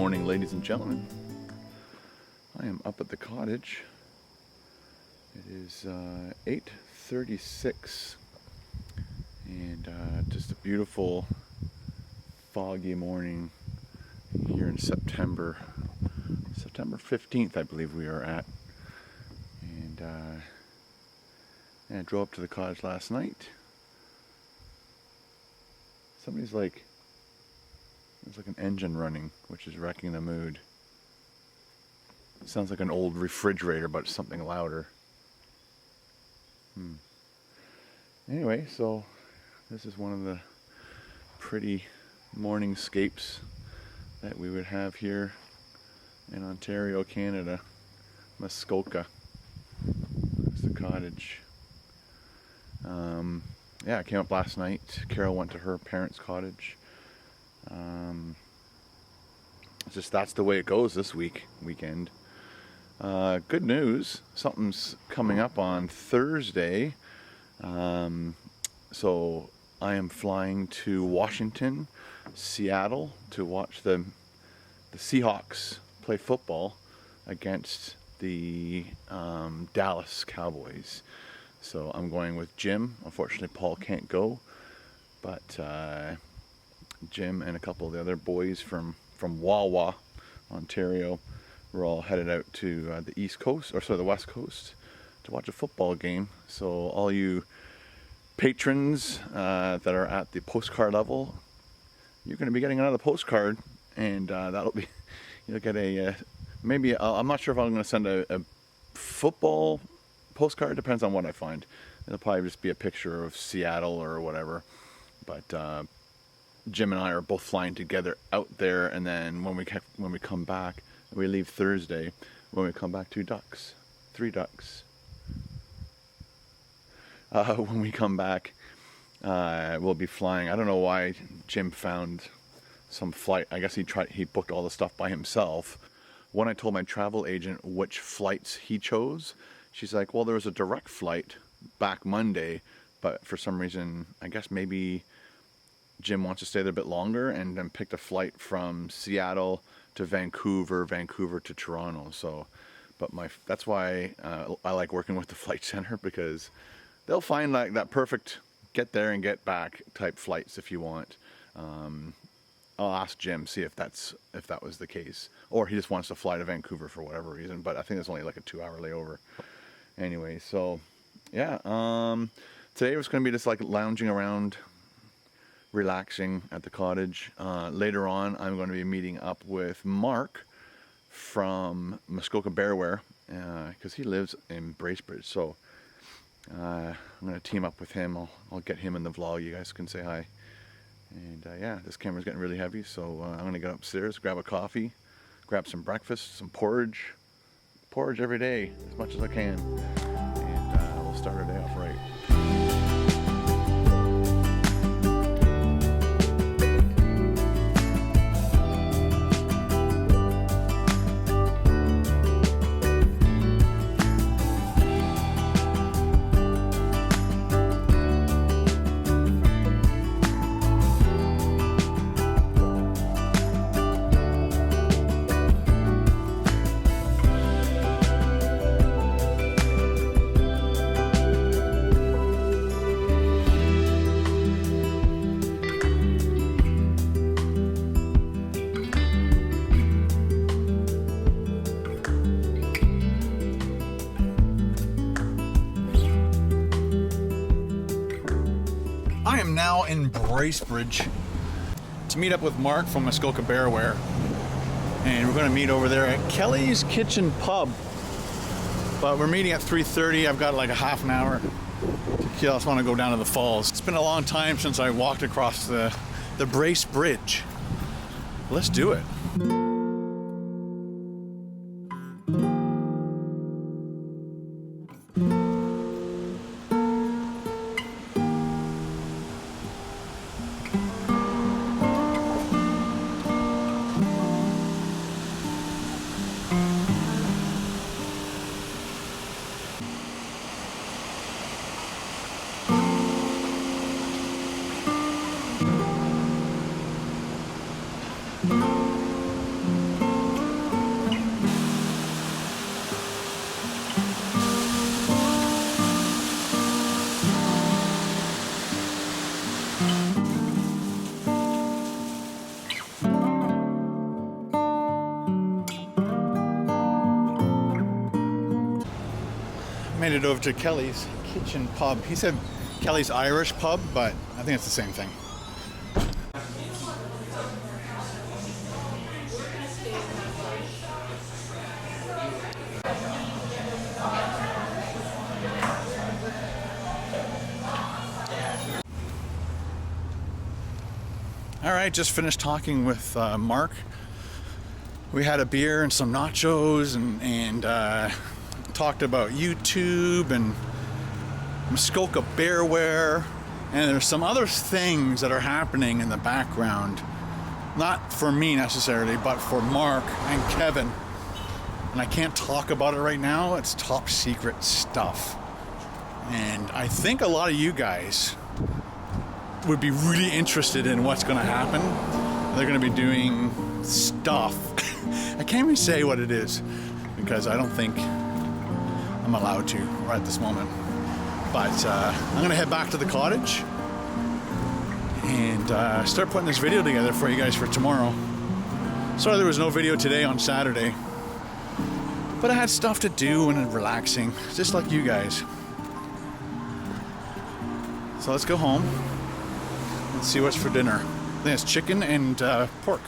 morning, ladies and gentlemen. I am up at the cottage. It is 8:36 and just a beautiful foggy morning here in September 15th, I believe we are at. And I drove up to the cottage last night. There's like an engine running, which is wrecking the mood. It sounds like an old refrigerator, but something louder. Anyway, so this is one of the pretty morningscapes that we would have here in Ontario, Canada. Muskoka. That's the cottage. Yeah, I came up last night. Carol went to her parents' cottage. It's just that's the way it goes this weekend. Good news, something's coming up on Thursday. So I am flying to Washington, Seattle to watch the Seahawks play football against the Dallas Cowboys. So I'm going with Jim. Unfortunately, Paul can't go, but Jim and a couple of the other boys from Wawa, Ontario, we're all headed out to the East Coast, or sorry, the West Coast, to watch a football game. So all you patrons that are at the postcard level, you're going to be getting another postcard, and that'll be, you'll get a maybe I'm not sure if I'm going to send a football postcard. Depends on what I find. It'll probably just be a picture of Seattle or whatever. But Jim and I are both flying together out there, and then when we come back, we leave Thursday. When we come back, 3 ducks. When we come back, we'll be flying. I don't know why Jim found some flight. I guess he booked all the stuff by himself. When I told my travel agent which flights he chose, she's like, well, there was a direct flight back Monday, but for some reason, I guess maybe Jim wants to stay there a bit longer, and then picked a flight from Seattle to Vancouver to Toronto. So, but that's why I like working with the flight center, because they'll find like that perfect get there and get back type flights if you want. I'll ask Jim, see if that was the case, or he just wants to fly to Vancouver for whatever reason. But I think it's only like a 2-hour layover. Anyway, so yeah, today was going to be just like lounging around, relaxing at the cottage. Later on, I'm going to be meeting up with Mark from Muskoka Bearwear, because he lives in Bracebridge. So I'm going to team up with him. I'll get him in the vlog. You guys can say hi. And yeah, this camera's getting really heavy, so I'm going to go upstairs, grab a coffee, grab some breakfast, some porridge. Porridge every day, as much as I can. And we'll start our day off right. I am now in Bracebridge to meet up with Mark from Muskoka Bearwear, and we're going to meet over there at Kelly's Kitchen Pub. But we're meeting at 3:30. I've got like a half an hour to kill. I just want to go down to the falls. It's been a long time since I walked across the Bracebridge. Let's do it. headed over to Kelly's Kitchen Pub. He said Kelly's Irish Pub, but I think it's the same thing. All right, just finished talking with Mark. We had a beer and some nachos and talked about YouTube and Muskoka Bearware, and there's some other things that are happening in the background, not for me necessarily, but for Mark and Kevin. And I can't talk about it right now. It's top secret stuff. And I think a lot of you guys would be really interested in what's going to happen. They're going to be doing stuff. I can't even say what it is because I don't think I'm allowed to right at this moment. But I'm going to head back to the cottage and start putting this video together for you guys for tomorrow. Sorry there was no video today on Saturday, but I had stuff to do and relaxing, just like you guys. So let's go home. Let's see what's for dinner. I think it's chicken and pork.